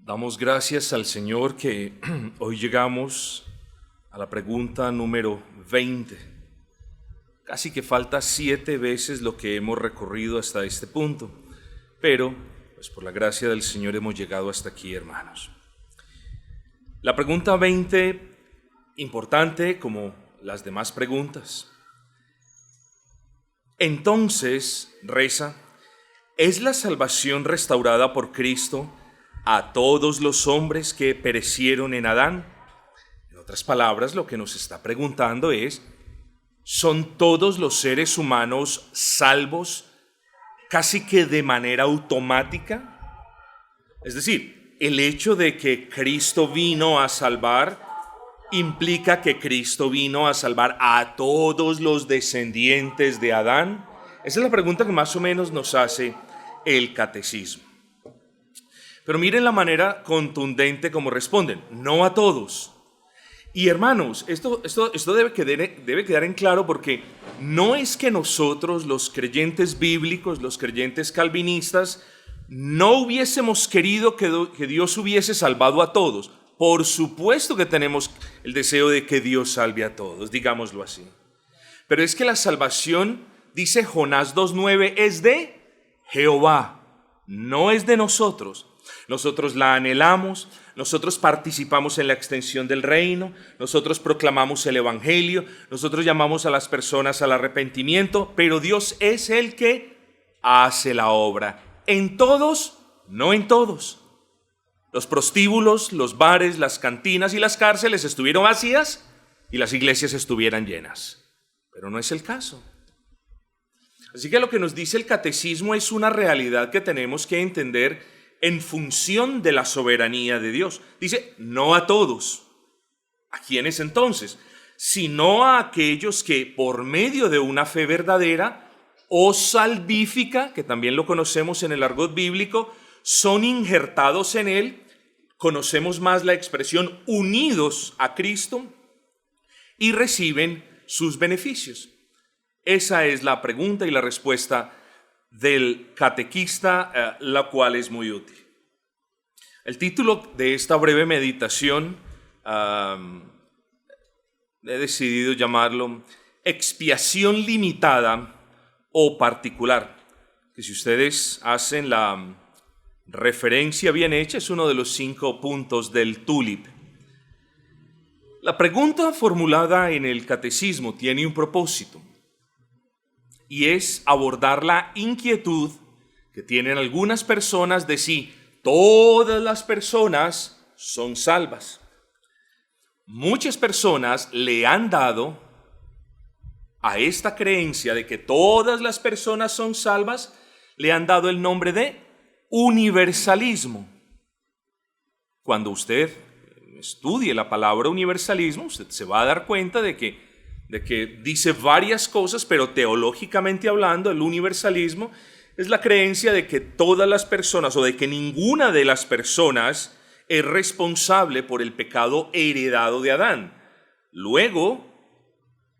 Damos gracias al Señor que hoy llegamos a la pregunta número 20. Casi que falta 7 veces lo que hemos recorrido hasta este punto, pero pues por la gracia del Señor hemos llegado hasta aquí, hermanos. La pregunta 20, importante como las demás preguntas. Entonces, reza, ¿es la salvación restaurada por Cristo a todos los hombres que perecieron en Adán? En otras palabras, lo que nos está preguntando es, ¿son todos los seres humanos salvos casi que de manera automática? Es decir, el hecho de que Cristo vino a salvar implica que Cristo vino a salvar a todos los descendientes de Adán. Esa es la pregunta que más o menos nos hace el catecismo. Pero miren la manera contundente como responden, no a todos. Y hermanos, esto debe quedar en claro, porque no es que nosotros, los creyentes bíblicos, los creyentes calvinistas, no hubiésemos querido que Dios hubiese salvado a todos. Por supuesto que tenemos el deseo de que Dios salve a todos, digámoslo así. Pero es que la salvación, dice Jonás 2:9, es de Jehová, no es de nosotros. Nosotros la anhelamos, nosotros participamos en la extensión del reino, nosotros proclamamos el evangelio, nosotros llamamos a las personas al arrepentimiento, pero Dios es el que hace la obra. En todos, no en todos. Los prostíbulos, los bares, las cantinas y las cárceles estuvieron vacías y las iglesias estuvieran llenas. Pero no es el caso. Así que lo que nos dice el catecismo es una realidad que tenemos que entender en función de la soberanía de Dios. Dice, no a todos. ¿A quiénes entonces? Sino a aquellos que por medio de una fe verdadera o salvífica, que también lo conocemos en el argot bíblico, son injertados en Él, conocemos más la expresión unidos a Cristo y reciben sus beneficios. Esa es la pregunta y la respuesta del catequista, la cual es muy útil. El título de esta breve meditación he decidido llamarlo Expiación limitada o particular, que si ustedes hacen la referencia bien hecha, es uno de los 5 puntos del TULIP. La pregunta formulada en el catecismo tiene un propósito, y es abordar la inquietud que tienen algunas personas de si todas las personas son salvas. Muchas personas le han dado a esta creencia de que todas las personas son salvas, le han dado el nombre de universalismo. Cuando usted estudie la palabra universalismo, usted se va a dar cuenta de que dice varias cosas, pero teológicamente hablando, el universalismo es la creencia de que todas las personas o de que ninguna de las personas es responsable por el pecado heredado de Adán. Luego,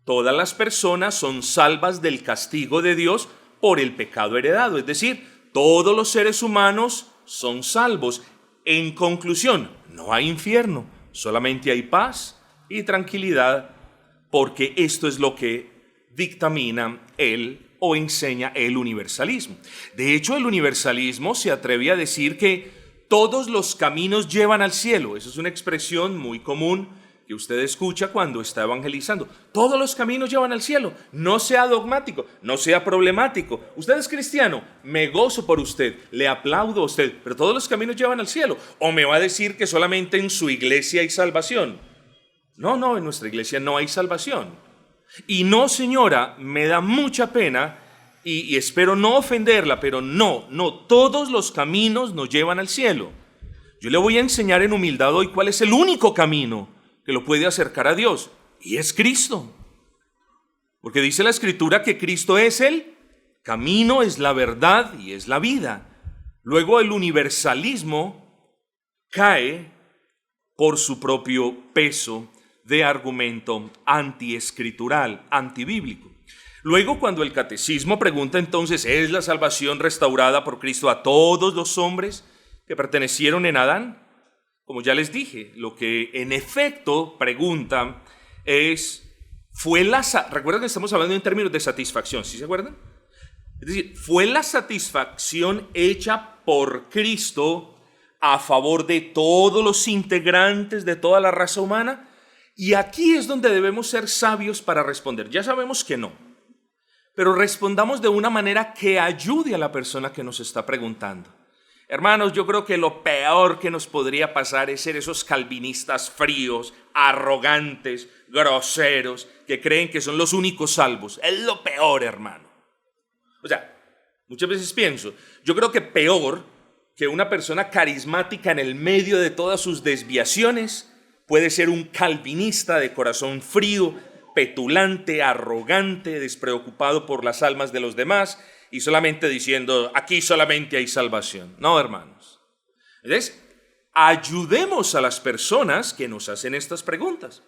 todas las personas son salvas del castigo de Dios por el pecado heredado, es decir, todos los seres humanos son salvos. En conclusión, no hay infierno, solamente hay paz y tranquilidad, porque esto es lo que dictamina o enseña el universalismo. De hecho, el universalismo se atreve a decir que todos los caminos llevan al cielo. Esa es una expresión muy común que usted escucha cuando está evangelizando. Todos los caminos llevan al cielo. No sea dogmático, no sea problemático. Usted es cristiano, me gozo por usted, le aplaudo a usted, pero todos los caminos llevan al cielo. ¿O me va a decir que solamente en su iglesia hay salvación? No, en nuestra iglesia no hay salvación. Y no, señora, me da mucha pena y espero no ofenderla, pero no, todos los caminos nos llevan al cielo. Yo le voy a enseñar en humildad hoy cuál es el único camino que lo puede acercar a Dios, y es Cristo. Porque dice la Escritura que Cristo es el camino, es la verdad y es la vida. Luego el universalismo cae por su propio peso de argumento antiescritural, antibíblico. Luego, cuando el catecismo pregunta entonces, ¿es la salvación restaurada por Cristo a todos los hombres que pertenecieron en Adán? como ya les dije, lo que en efecto preguntan es, recuerden que estamos hablando en términos de satisfacción, ¿sí se acuerdan? Es decir, ¿fue la satisfacción hecha por Cristo a favor de todos los integrantes de toda la raza humana? Y aquí es donde debemos ser sabios para responder. Ya sabemos que no, pero respondamos de una manera que ayude a la persona que nos está preguntando. Hermanos, yo creo que lo peor que nos podría pasar es ser esos calvinistas fríos, arrogantes, groseros, que creen que son los únicos salvos. Es lo peor, hermano. O sea, muchas veces pienso, yo creo que peor que una persona carismática en el medio de todas sus desviaciones puede ser un calvinista de corazón frío, petulante, arrogante, despreocupado por las almas de los demás y solamente diciendo, aquí solamente hay salvación. No, hermanos. Entonces, ayudemos a las personas que nos hacen estas preguntas.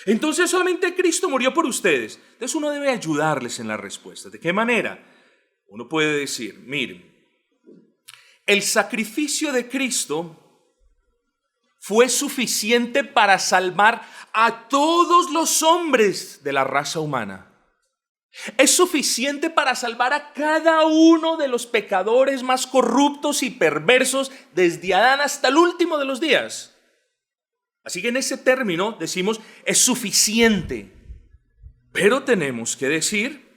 Entonces, solamente Cristo murió por ustedes. Entonces, uno debe ayudarles en la respuesta. ¿De qué manera? Uno puede decir, miren, el sacrificio de Cristo fue suficiente para salvar a todos los hombres de la raza humana. Es suficiente para salvar a cada uno de los pecadores más corruptos y perversos desde Adán hasta el último de los días. Así que en ese término decimos, es suficiente. Pero tenemos que decir,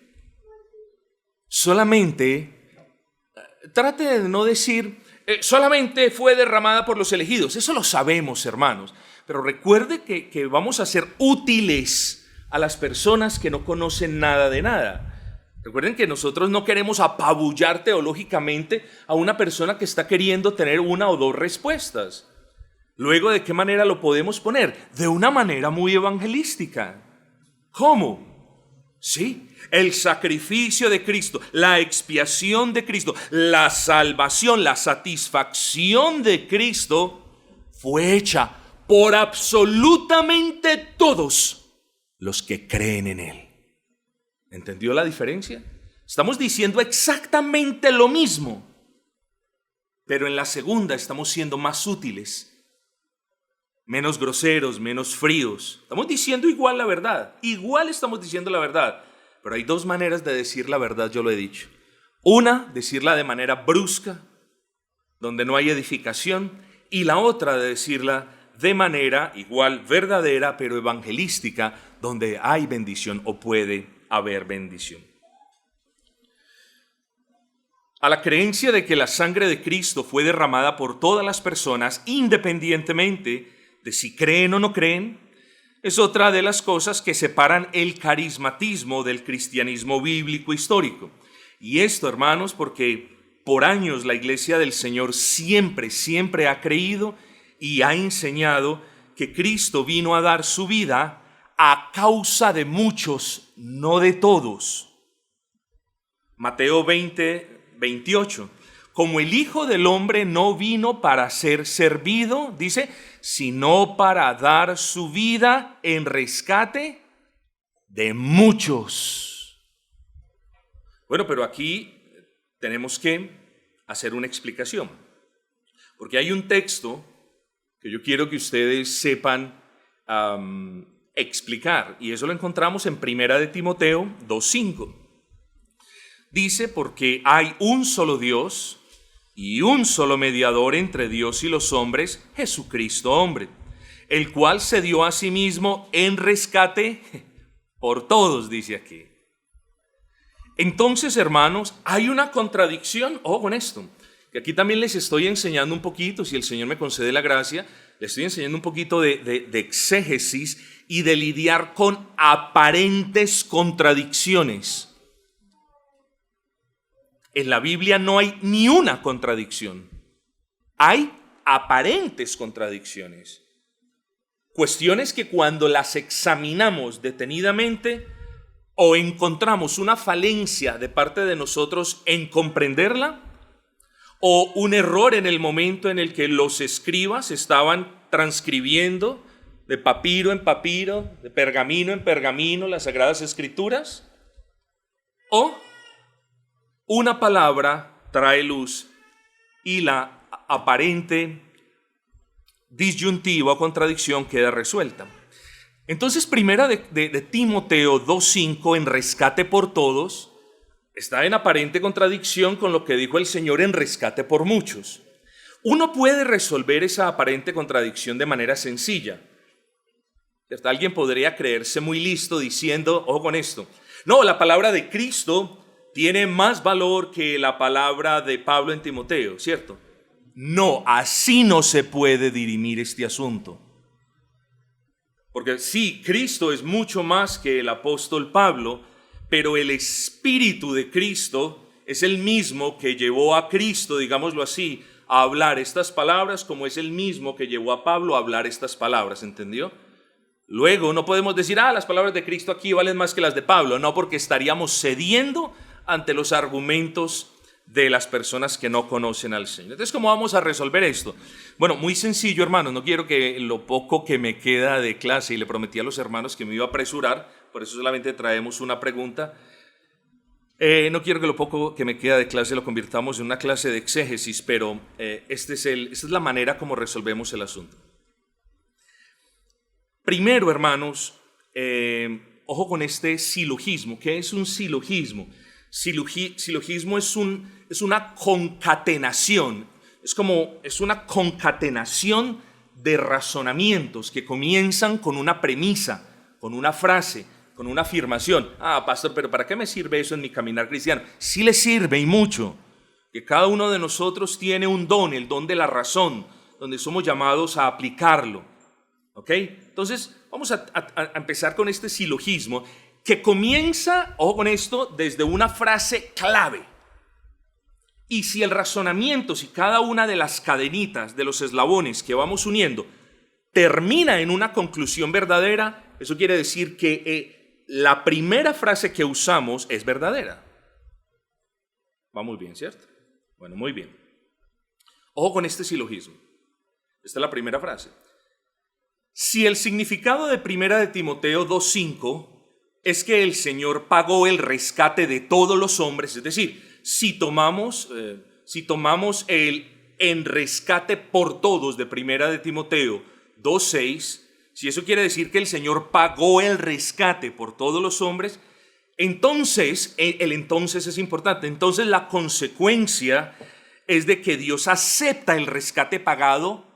trate de no decir, solamente fue derramada por los elegidos. Eso lo sabemos, hermanos. Pero recuerde que vamos a ser útiles a las personas que no conocen nada de nada. Recuerden que nosotros no queremos apabullar teológicamente a una persona que está queriendo tener una o dos respuestas. Luego, ¿de qué manera lo podemos poner? De una manera muy evangelística. ¿Cómo? Sí, el sacrificio de Cristo, la expiación de Cristo, la salvación, la satisfacción de Cristo fue hecha por absolutamente todos los que creen en Él. ¿Entendió la diferencia? Estamos diciendo exactamente lo mismo, pero en la segunda estamos siendo más útiles, menos groseros, menos fríos. Estamos diciendo igual la verdad, igual estamos diciendo la verdad, pero hay dos maneras de decir la verdad, yo lo he dicho. Una, decirla de manera brusca, donde no hay edificación, y la otra de decirla de manera igual verdadera, pero evangelística, donde hay bendición o puede haber bendición. A la creencia de que la sangre de Cristo fue derramada por todas las personas, independientemente de si creen o no creen, es otra de las cosas que separan el carismatismo del cristianismo bíblico histórico. Y esto, hermanos, porque por años la Iglesia del Señor siempre ha creído y ha enseñado que Cristo vino a dar su vida a causa de muchos, no de todos. Mateo 20:28. Como el Hijo del Hombre no vino para ser servido, dice, sino para dar su vida en rescate de muchos. Bueno, pero aquí tenemos que hacer una explicación, porque hay un texto que yo quiero que ustedes sepan explicar, y eso lo encontramos en 1 de Timoteo 2:5. Dice, porque hay un solo Dios y un solo mediador entre Dios y los hombres, Jesucristo hombre, el cual se dio a sí mismo en rescate por todos, dice aquí. Entonces, hermanos, hay una contradicción, ojo con esto, que aquí también les estoy enseñando un poquito, si el Señor me concede la gracia, les estoy enseñando un poquito de exégesis y de lidiar con aparentes contradicciones. En la Biblia no hay ni una contradicción. Hay aparentes contradicciones. Cuestiones que cuando las examinamos detenidamente o encontramos una falencia de parte de nosotros en comprenderla o un error en el momento en el que los escribas estaban transcribiendo de papiro en papiro, de pergamino en pergamino las Sagradas Escrituras, o una palabra trae luz y la aparente disyuntiva o contradicción queda resuelta. Entonces, primera de Timoteo 2:5, en rescate por todos, está en aparente contradicción con lo que dijo el Señor en rescate por muchos. Uno puede resolver esa aparente contradicción de manera sencilla. ¿Cierto? Alguien podría creerse muy listo diciendo, ojo con esto, no, la palabra de Cristo tiene más valor que la palabra de Pablo en Timoteo, ¿cierto? No, así no se puede dirimir este asunto. Porque sí, Cristo es mucho más que el apóstol Pablo, pero el Espíritu de Cristo es el mismo que llevó a Cristo, digámoslo así, a hablar estas palabras, como es el mismo que llevó a Pablo a hablar estas palabras, ¿entendió? Luego no podemos decir, las palabras de Cristo aquí valen más que las de Pablo, no, porque estaríamos cediendo ante los argumentos de las personas que no conocen al Señor. Entonces, ¿cómo vamos a resolver esto? Bueno, muy sencillo, hermanos. No quiero que lo poco que me queda de clase, y le prometí a los hermanos que me iba a apresurar, por eso solamente traemos una pregunta. No quiero que lo poco que me queda de clase lo convirtamos en una clase de exégesis, pero esta es la manera como resolvemos el asunto. Primero, hermanos, ojo con este silogismo. ¿Qué es un silogismo? Silogismo es una concatenación, es una concatenación de razonamientos que comienzan con una premisa, con una frase, con una afirmación. Pastor, pero ¿para qué me sirve eso en mi caminar cristiano? Sí le sirve y mucho, que cada uno de nosotros tiene un don, el don de la razón, donde somos llamados a aplicarlo. ¿Ok? Entonces, vamos a empezar con este silogismo, que comienza, ojo con esto, desde una frase clave. Y si el razonamiento, si cada una de las cadenitas, de los eslabones que vamos uniendo, termina en una conclusión verdadera, eso quiere decir que la primera frase que usamos es verdadera. Va muy bien, ¿cierto? Bueno, muy bien. Ojo con este silogismo. Esta es la primera frase. Si el significado de primera de Timoteo 2:5 es que el Señor pagó el rescate de todos los hombres, es decir, si tomamos el en rescate por todos de primera de Timoteo 2:6, si eso quiere decir que el Señor pagó el rescate por todos los hombres, entonces, el entonces es importante, entonces la consecuencia es de que Dios acepta el rescate pagado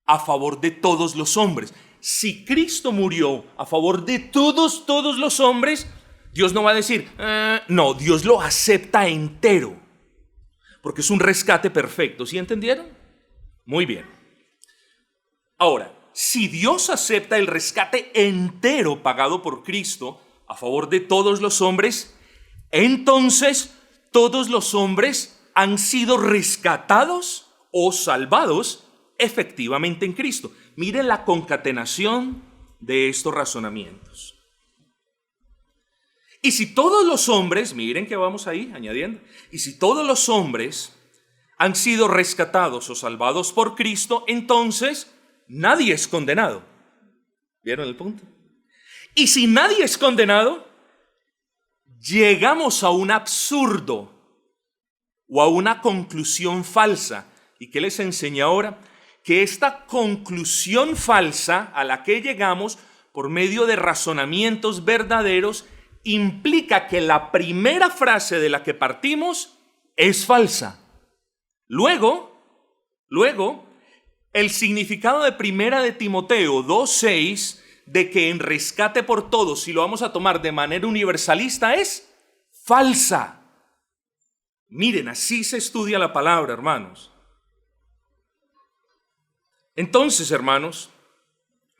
a favor de todos los hombres. Si Cristo murió a favor de todos los hombres, Dios no va a decir, no, Dios lo acepta entero, porque es un rescate perfecto. ¿Sí entendieron? Muy bien. Ahora, si Dios acepta el rescate entero pagado por Cristo a favor de todos los hombres, entonces todos los hombres han sido rescatados o salvados efectivamente en Cristo. Miren la concatenación de estos razonamientos. Y si todos los hombres, miren que vamos ahí añadiendo, y si todos los hombres han sido rescatados o salvados por Cristo, entonces nadie es condenado. ¿Vieron el punto? Y si nadie es condenado, llegamos a un absurdo o a una conclusión falsa. ¿Y qué les enseña ahora? Que esta conclusión falsa a la que llegamos por medio de razonamientos verdaderos implica que la primera frase de la que partimos es falsa. Luego, el significado de primera de Timoteo 2:6 de que en rescate por todos, si lo vamos a tomar de manera universalista, es falsa. Miren, así se estudia la palabra, hermanos. Entonces, hermanos,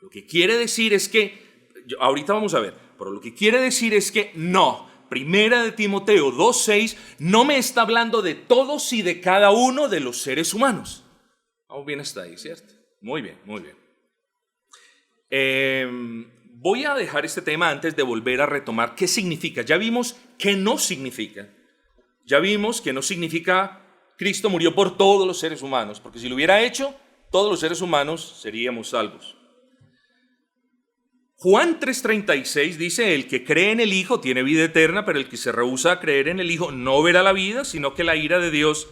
lo que quiere decir es que, ahorita vamos a ver, pero lo que quiere decir es que no, primera de Timoteo 2:6 no me está hablando de todos y de cada uno de los seres humanos. Vamos bien hasta ahí, ¿cierto? Muy bien, muy bien. Voy a dejar este tema antes de volver a retomar qué significa. Ya vimos qué no significa. Ya vimos que no significa Cristo murió por todos los seres humanos, porque si lo hubiera hecho, todos los seres humanos seríamos salvos. Juan 3:36 dice, el que cree en el Hijo tiene vida eterna, pero el que se rehúsa a creer en el Hijo no verá la vida, sino que la ira de Dios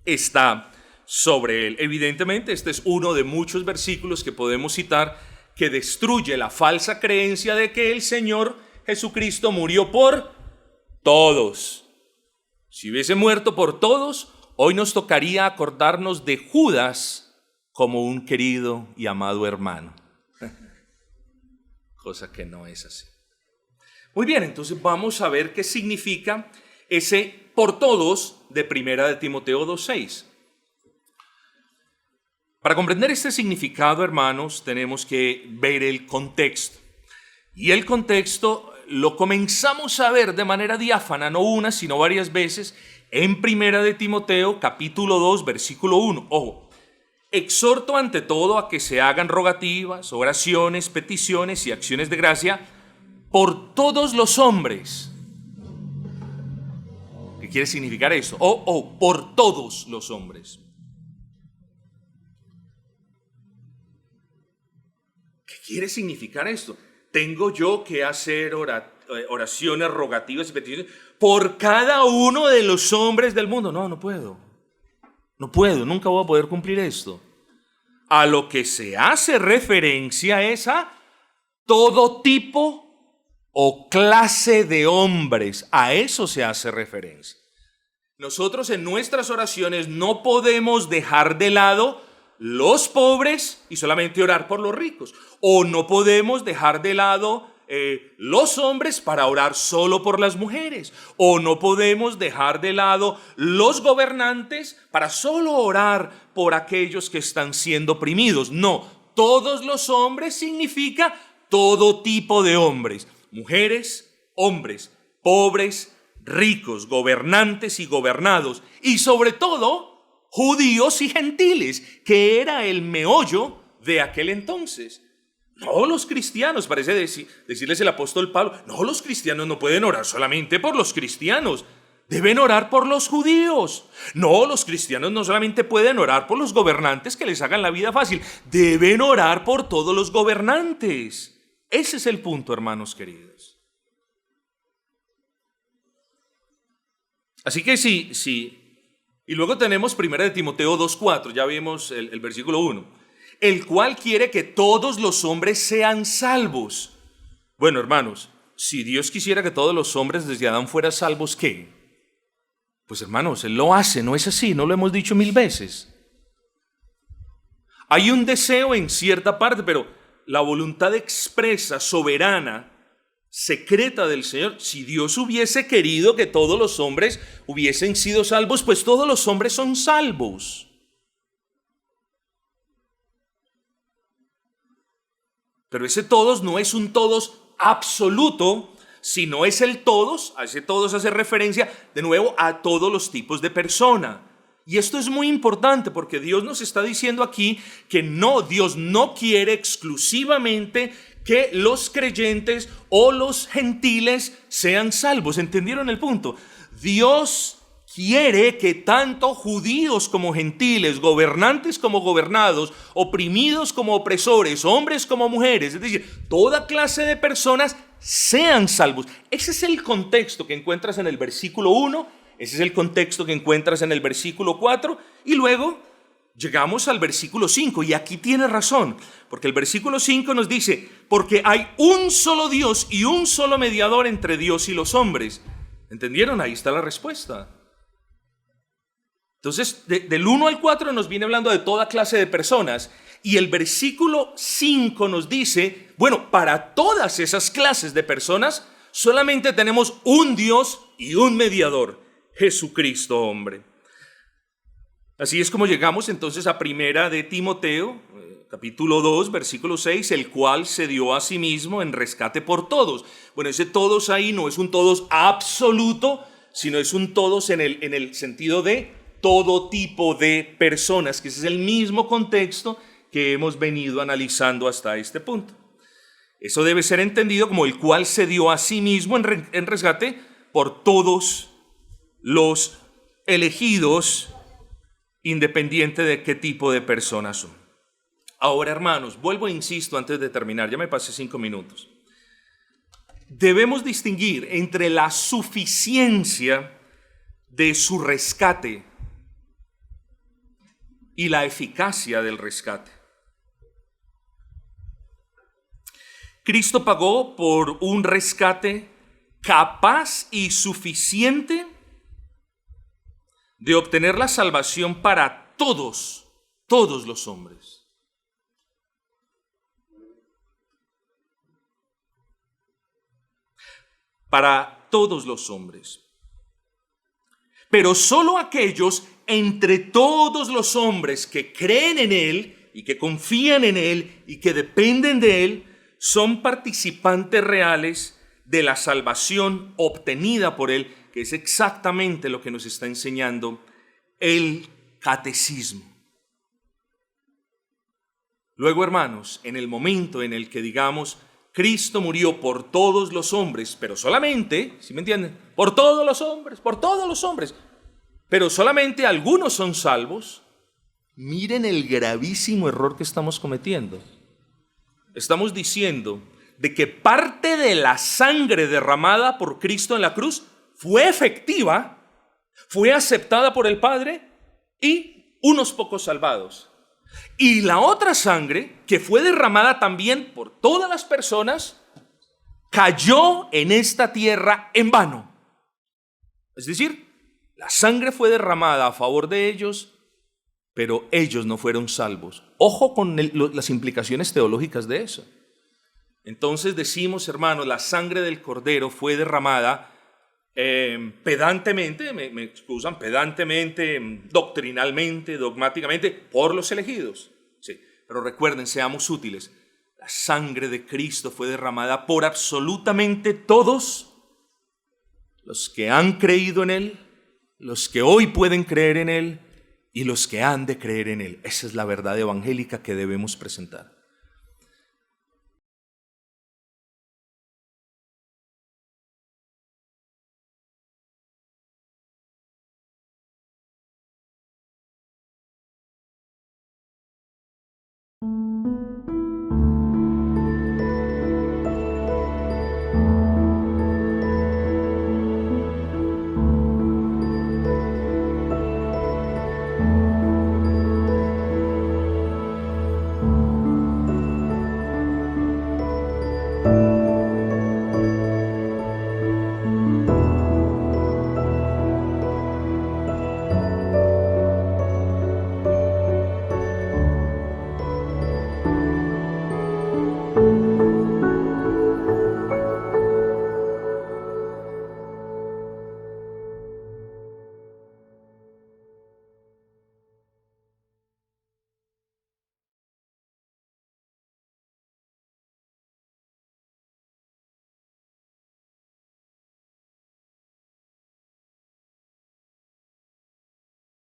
está sobre él. Evidentemente, este es uno de muchos versículos que podemos citar que destruye la falsa creencia de que el Señor Jesucristo murió por todos. Si hubiese muerto por todos, hoy nos tocaría acordarnos de Judas como un querido y amado hermano. Cosa que no es así. Muy bien, entonces vamos a ver qué significa ese por todos de 1 de Timoteo 2:6. Para comprender este significado, hermanos, tenemos que ver el contexto. Y el contexto lo comenzamos a ver de manera diáfana, no una, sino varias veces, en 1 de Timoteo, capítulo 2, versículo 1. Ojo, exhorto ante todo a que se hagan rogativas, oraciones, peticiones y acciones de gracia por todos los hombres. ¿Qué quiere significar eso? Por todos los hombres. ¿Qué quiere significar esto? ¿Tengo yo que hacer oraciones, rogativas y peticiones por cada uno de los hombres del mundo? No, no puedo. No puedo, nunca voy a poder cumplir esto. A lo que se hace referencia es a todo tipo o clase de hombres. A eso se hace referencia. Nosotros en nuestras oraciones no podemos dejar de lado los pobres y solamente orar por los ricos. O no podemos dejar de lado los hombres para orar solo por las mujeres. O no podemos dejar de lado los gobernantes para solo orar por aquellos que están siendo oprimidos. No, todos los hombres significa todo tipo de hombres. Mujeres, hombres, pobres, ricos, gobernantes y gobernados. Y sobre todo, judíos y gentiles, que era el meollo de aquel entonces. No los cristianos, parece decirles el apóstol Pablo, no, los cristianos no pueden orar solamente por los cristianos, deben orar por los judíos. No, los cristianos no solamente pueden orar por los gobernantes que les hagan la vida fácil, deben orar por todos los gobernantes. Ese es el punto, hermanos queridos. Así que sí. Y luego tenemos 1 de Timoteo 2:4, ya vimos el versículo 1. El cual quiere que todos los hombres sean salvos. Bueno, hermanos, si Dios quisiera que todos los hombres desde Adán fueran salvos, ¿qué? Pues hermanos, Él lo hace, ¿no es así? ¿No lo hemos dicho 1000 veces? Hay un deseo en cierta parte, pero la voluntad expresa, soberana, secreta del Señor, si Dios hubiese querido que todos los hombres hubiesen sido salvos, pues todos los hombres son salvos. Pero ese todos no es un todos absoluto, sino es el todos. A ese todos hace referencia de nuevo a todos los tipos de persona. Y esto es muy importante porque Dios nos está diciendo aquí que no, Dios no quiere exclusivamente que los creyentes o los gentiles sean salvos. ¿Entendieron el punto? Dios quiere que tanto judíos como gentiles, gobernantes como gobernados, oprimidos como opresores, hombres como mujeres, es decir, toda clase de personas sean salvos. Ese es el contexto que encuentras en el versículo 1, ese es el contexto que encuentras en el versículo 4 y luego llegamos al versículo 5 y aquí tiene razón, porque el versículo 5 nos dice, porque hay un solo Dios y un solo mediador entre Dios y los hombres. ¿Entendieron? Ahí está la respuesta. Entonces, del 1 al 4 nos viene hablando de toda clase de personas y el versículo 5 nos dice, bueno, para todas esas clases de personas solamente tenemos un Dios y un mediador, Jesucristo hombre. Así es como llegamos entonces a 1 de Timoteo, capítulo 2, versículo 6, el cual se dio a sí mismo en rescate por todos. Bueno, ese todos ahí no es un todos absoluto, sino es un todos en el sentido de todo tipo de personas, que ese es el mismo contexto que hemos venido analizando hasta este punto. Eso debe ser entendido como el cual se dio a sí mismo en rescate por todos los elegidos, independiente de qué tipo de personas son. Ahora, hermanos, vuelvo e insisto antes de terminar, ya me pasé 5 minutos. Debemos distinguir entre la suficiencia de su rescate y la eficacia del rescate. Cristo pagó por un rescate capaz y suficiente de obtener la salvación para todos los hombres. Para todos los hombres. Pero solo aquellos entre todos los hombres que creen en Él y que confían en Él y que dependen de Él son participantes reales de la salvación obtenida por Él, que es exactamente lo que nos está enseñando el catecismo. Luego, hermanos, en el momento en el que digamos, Cristo murió por todos los hombres, pero solamente, ¿sí me entienden? Por todos los hombres, pero solamente algunos son salvos. Miren el gravísimo error que estamos cometiendo. Estamos diciendo de que parte de la sangre derramada por Cristo en la cruz fue efectiva, fue aceptada por el Padre y unos pocos salvados. Y la otra sangre, que fue derramada también por todas las personas, cayó en esta tierra en vano. Es decir, la sangre fue derramada a favor de ellos, pero ellos no fueron salvos. Ojo con las implicaciones teológicas de eso. Entonces decimos, hermanos, la sangre del Cordero fue derramada pedantemente, me excusan, pedantemente, doctrinalmente, dogmáticamente, por los elegidos. Sí, pero recuerden, seamos útiles. La sangre de Cristo fue derramada por absolutamente todos los que han creído en Él, los que hoy pueden creer en Él y los que han de creer en Él. Esa es la verdad evangélica que debemos presentar.